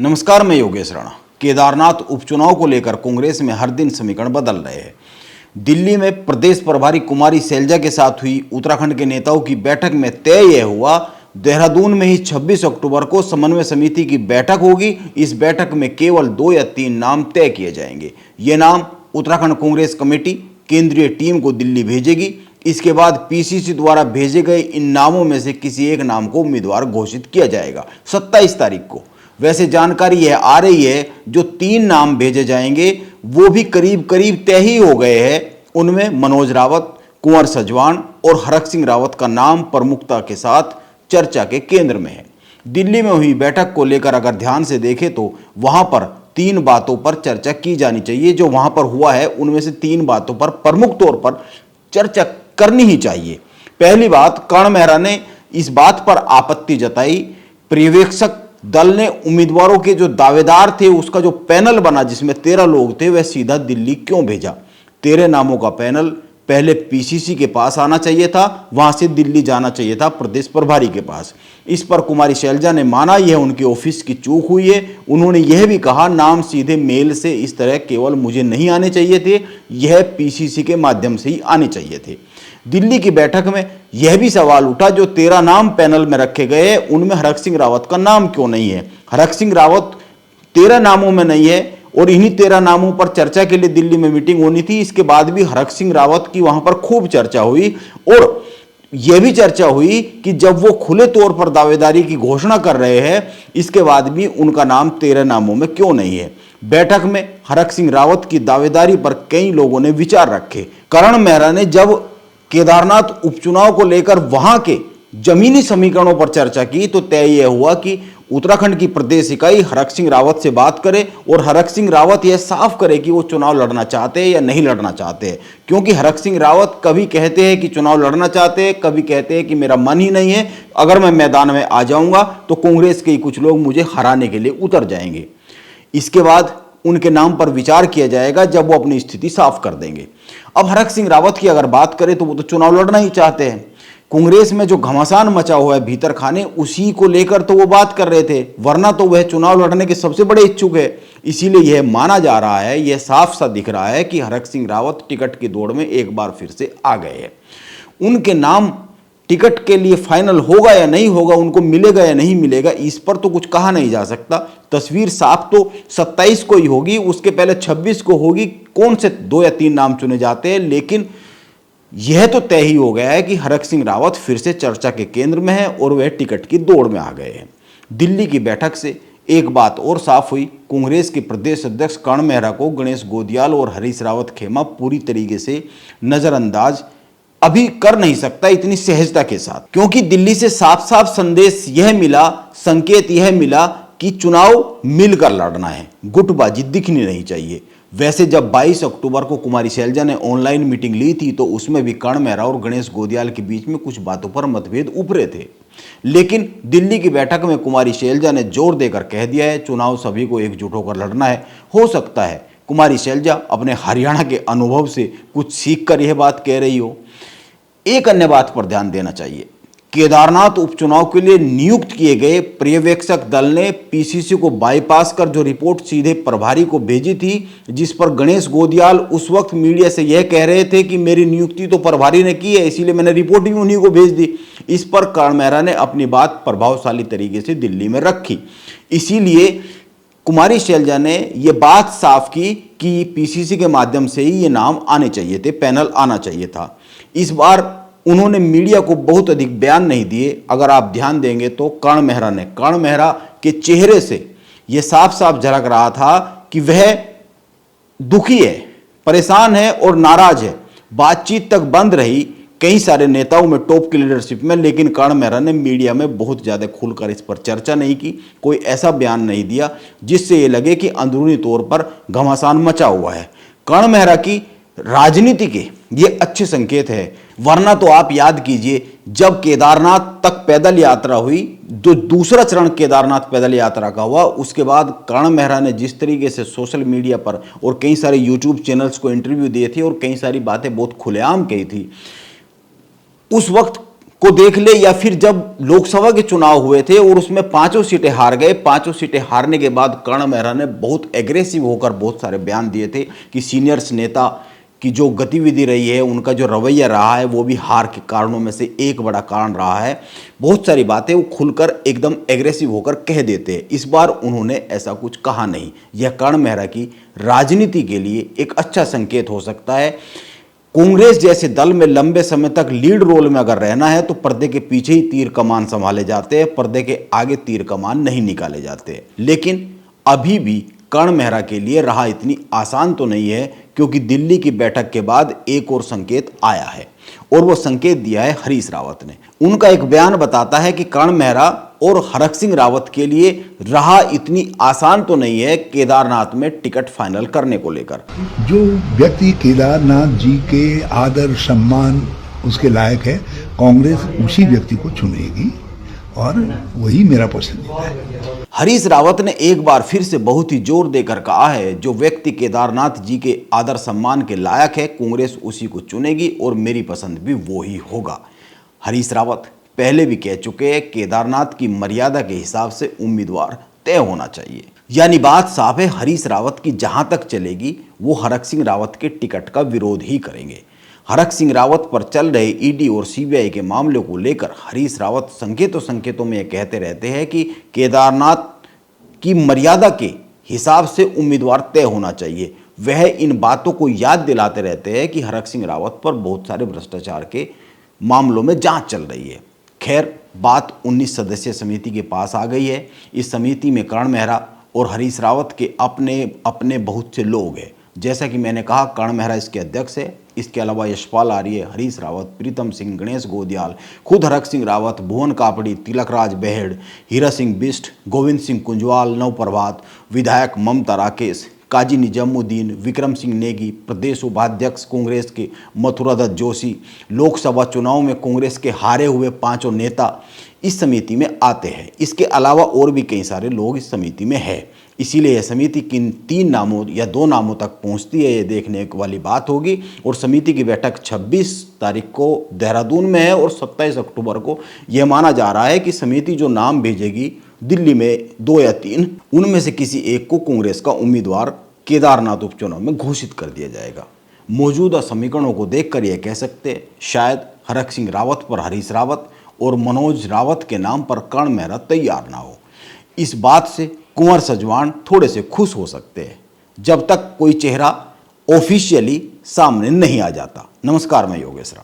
नमस्कार, मैं योगेश राणा। केदारनाथ उपचुनाव को लेकर कांग्रेस में हर दिन समीकरण बदल रहे हैं। दिल्ली में प्रदेश प्रभारी कुमारी शैलजा के साथ हुई उत्तराखंड के नेताओं की बैठक में तय यह हुआ, देहरादून में ही 26 अक्टूबर को समन्वय समिति की बैठक होगी। इस बैठक में केवल 2 या 3 नाम तय किए जाएंगे। ये नाम उत्तराखंड कांग्रेस कमेटी केंद्रीय टीम को दिल्ली भेजेगी। इसके बाद पीसीसी द्वारा भेजे गए इन नामों में से किसी एक नाम को उम्मीदवार घोषित किया जाएगा 27 तारीख को। वैसे जानकारी यह आ रही है जो 3 नाम भेजे जाएंगे वो भी करीब करीब तय ही हो गए हैं। उनमें मनोज रावत, कुंवर सजवाण और हरक सिंह रावत का नाम प्रमुखता के साथ चर्चा के केंद्र में है। दिल्ली में हुई बैठक को लेकर अगर ध्यान से देखें तो वहां पर 3 बातों पर चर्चा की जानी चाहिए। जो वहां पर हुआ है उनमें से 3 बातों पर प्रमुख तौर पर चर्चा करनी ही चाहिए। पहली बात, कर्ण मेहरा ने इस बात पर आपत्ति जताई, पर्यवेक्षक दल ने उम्मीदवारों के जो दावेदार थे उसका जो पैनल बना जिसमें 13 लोग थे वह सीधा दिल्ली क्यों भेजा। 13 नामों का पैनल पहले पीसीसी के पास आना चाहिए था, वहां से दिल्ली जाना चाहिए था प्रदेश प्रभारी के पास। इस पर कुमारी शैलजा ने माना यह उनके ऑफिस की चूक हुई है। उन्होंने यह भी कहा नाम सीधे मेल से इस तरह केवल मुझे नहीं आने चाहिए थे, यह पीसीसी के माध्यम से ही आने चाहिए थे। दिल्ली की बैठक में यह भी सवाल उठा जो 13 नाम पैनल में रखे गए उनमें हरक सिंह रावत का नाम क्यों नहीं है। हरक सिंह रावत 13 नामों में नहीं है और इन्हीं 13 नामों पर चर्चा के लिए दिल्ली में मीटिंग होनी थी। इसके बाद भी हरक सिंह रावत की वहां पर खूब चर्चा हुई और यह भी चर्चा हुई कि जब वो खुले तौर पर दावेदारी की घोषणा कर रहे हैं इसके बाद भी उनका नाम 13 नामों में क्यों नहीं है। बैठक में हरक सिंह रावत की दावेदारी पर कई लोगों ने विचार रखे। कर्ण मेहरा ने जब केदारनाथ उपचुनाव को लेकर वहां के जमीनी समीकरणों पर चर्चा की तो तय यह हुआ कि उत्तराखंड की प्रदेश इकाई हरक सिंह रावत से बात करे और हरक सिंह रावत यह साफ करे कि वो चुनाव लड़ना चाहते हैं या नहीं लड़ना चाहते हैं। क्योंकि हरक सिंह रावत कभी कहते हैं कि चुनाव लड़ना चाहते हैं, कभी कहते हैं कि मेरा मन ही नहीं है, अगर मैं मैदान में आ जाऊंगा तो कांग्रेस के ही कुछ लोग मुझे हराने के लिए उतर जाएंगे। इसके बाद उनके नाम पर विचार किया जाएगा जब वो अपनी स्थिति साफ कर देंगे। अब हरक सिंह रावत की अगर बात करें तो वो तो चुनाव लड़ना ही चाहते हैं। कांग्रेस में जो घमासान मचा हुआ है भीतर खाने उसी को लेकर तो वो बात कर रहे थे, वरना तो वह चुनाव लड़ने के सबसे बड़े इच्छुक है। इसीलिए यह माना जा रहा है, यह साफ सा दिख रहा है कि हरक सिंह रावत टिकट की दौड़ में एक बार फिर से आ गए हैं। उनके नाम टिकट के लिए फाइनल होगा या नहीं होगा, उनको मिलेगा या नहीं मिलेगा, इस पर तो कुछ कहा नहीं जा सकता। तस्वीर साफ तो 27 को ही होगी, उसके पहले 26 को होगी कौन से 2 या 3 नाम चुने जाते हैं। लेकिन यह तो तय ही हो गया है कि हरक सिंह रावत फिर से चर्चा के केंद्र में है और वह टिकट की दौड़ में आ गए हैं। दिल्ली की बैठक से एक बात और साफ हुई, कांग्रेस के प्रदेश अध्यक्ष कर्ण मेहरा को गणेश गोदियाल और हरीश रावत खेमा पूरी तरीके से नजरअंदाज अभी कर नहीं सकता इतनी सहजता के साथ, क्योंकि दिल्ली से साफ साफ संदेश यह मिला, संकेत यह मिला कि चुनाव मिलकर लड़ना है, गुटबाजी दिखनी नहीं चाहिए। वैसे जब 22 अक्टूबर को कुमारी शैलजा ने ऑनलाइन मीटिंग ली थी तो उसमें भी कर्ण मेहरा और गणेश गोदियाल के बीच में कुछ बातों पर मतभेद उभरे थे। लेकिन दिल्ली की बैठक में कुमारी शैलजा ने जोर देकर कह दिया है चुनाव सभी को एकजुट होकर लड़ना है। हो सकता है कुमारी शैलजा अपने हरियाणा के अनुभव से कुछ सीख कर यह बात कह रही हो। एक अन्य बात पर ध्यान देना चाहिए, केदारनाथ उपचुनाव के लिए नियुक्त किए गए पर्यवेक्षक दल ने पीसीसी को बाईपास कर जो रिपोर्ट सीधे प्रभारी को भेजी थी, जिस पर गणेश गोदियाल उस वक्त मीडिया से यह कह रहे थे कि मेरी नियुक्ति तो प्रभारी ने की है इसीलिए मैंने रिपोर्ट भी उन्हीं को भेज दी। इस पर कर्ण मेहरा ने अपनी बात प्रभावशाली तरीके से दिल्ली में रखी। इसीलिए कुमारी शैलजा ने यह बात साफ की कि पीसीसी के माध्यम से ही ये नाम आने चाहिए थे, पैनल आना चाहिए था। इस बार उन्होंने मीडिया को बहुत अधिक बयान नहीं दिए। अगर आप ध्यान देंगे तो कर्ण मेहरा के चेहरे से यह साफ साफ झलक रहा था कि वह दुखी है, परेशान है और नाराज है। बातचीत तक बंद रही कई सारे नेताओं में, टॉप की लीडरशिप में, लेकिन कर्ण मेहरा ने मीडिया में बहुत ज़्यादा खुलकर इस पर चर्चा नहीं की, कोई ऐसा बयान नहीं दिया जिससे ये लगे कि अंदरूनी तौर पर घमासान मचा हुआ है। कर्ण मेहरा की राजनीति के ये अच्छे संकेत है, वरना तो आप याद कीजिए जब केदारनाथ तक पैदल यात्रा हुई, जो दूसरा चरण केदारनाथ पैदल यात्रा का हुआ, उसके बाद कर्ण मेहरा ने जिस तरीके से सोशल मीडिया पर और कई सारे यूट्यूब चैनल्स को इंटरव्यू दिए थे और कई सारी बातें बहुत खुलेआम कही थी, उस वक्त को देख ले, या फिर जब लोकसभा के चुनाव हुए थे और उसमें 5 सीटें हार गए, 5 सीटें हारने के बाद कर्ण मेहरा ने बहुत एग्रेसिव होकर बहुत सारे बयान दिए थे कि सीनियर्स नेता की जो गतिविधि रही है, उनका जो रवैया रहा है, वो भी हार के कारणों में से एक बड़ा कारण रहा है। बहुत सारी बातें वो खुलकर एकदम एग्रेसिव होकर कह देते हैं। इस बार उन्होंने ऐसा कुछ कहा नहीं। यह कर्ण मेहरा की राजनीति के लिए एक अच्छा संकेत हो सकता है। कांग्रेस जैसे दल में लंबे समय तक लीड रोल में अगर रहना है तो पर्दे के पीछे ही तीर कमान संभाले जाते हैं, पर्दे के आगे तीर कमान नहीं निकाले जाते। लेकिन अभी भी कर्ण मेहरा के लिए राह इतनी आसान तो नहीं है, क्योंकि दिल्ली की बैठक के बाद एक और संकेत आया है, और वो संकेत दिया है हरीश रावत ने। उनका एक बयान बताता है कि कर्ण मेहरा और हरक सिंह रावत के लिए राह इतनी आसान तो नहीं है केदारनाथ में टिकट फाइनल करने को लेकर। जो व्यक्ति केदारनाथ जी के आदर सम्मान उसके लायक है, कांग्रेस उसी व्यक्ति को चुनेगी और वही मेरा पसंदीदा है। हरीश रावत ने एक बार फिर से बहुत ही जोर देकर कहा है, जो व्यक्ति केदारनाथ जी के आदर सम्मान के लायक है, कांग्रेस उसी को चुनेगी और मेरी पसंद भी वो ही होगा। हरीश रावत पहले भी कह चुके हैं, केदारनाथ की मर्यादा के हिसाब से उम्मीदवार तय होना चाहिए। यानी बात साफ है, हरीश रावत की जहां तक चलेगी वो हरक सिंह रावत के टिकट का विरोध ही करेंगे। हरक सिंह रावत पर चल रहे ईडी और सीबीआई के मामले को लेकर हरीश रावत संकेतों में कहते रहते हैं कि केदारनाथ की मर्यादा के हिसाब से उम्मीदवार तय होना चाहिए। वह इन बातों को याद दिलाते रहते हैं कि हरक सिंह रावत पर बहुत सारे भ्रष्टाचार के मामलों में जांच चल रही है। खैर, बात 19 सदस्यीय समिति के पास आ गई है। इस समिति में कर्ण मेहरा और हरीश रावत के अपने बहुत से लोग हैं। जैसा कि मैंने कहा, कर्ण मेहरा इसके अध्यक्ष है। इसके अलावा यशपाल आर्य, हरीश रावत, प्रीतम सिंह, गणेश गोदियाल, खुद हरक सिंह रावत, भुवन कापड़ी, तिलकराज बेहड़, हीरा सिंह बिष्ट, गोविंद सिंह कुंजवाल, नवप्रभात, विधायक ममता राकेश, काजी निजामुद्दीन, विक्रम सिंह नेगी, प्रदेश उपाध्यक्ष कांग्रेस के मथुरा दत्त जोशी, लोकसभा चुनाव में कांग्रेस के हारे हुए 5 नेता इस समिति में आते हैं। इसके अलावा और भी कई सारे लोग इस समिति में हैं। इसीलिए यह समिति किन 3 नामों या 2 नामों तक पहुंचती है, ये देखने वाली बात होगी। और समिति की बैठक 26 तारीख को देहरादून में है और 27 अक्टूबर को यह माना जा रहा है कि समिति जो नाम भेजेगी दिल्ली में 2 या 3, उनमें से किसी एक को कांग्रेस का उम्मीदवार केदारनाथ उपचुनाव में घोषित कर दिया जाएगा। मौजूदा समीकरणों को देखकर यह कह सकते हैं, शायद हरक सिंह रावत पर हरीश रावत और मनोज रावत के नाम पर कर्ण मेहरा तैयार ना हो। इस बात से कुंवर सजवान थोड़े से खुश हो सकते हैं, जब तक कोई चेहरा ऑफिशियली सामने नहीं आ जाता। नमस्कार, मैं योगेश राणा।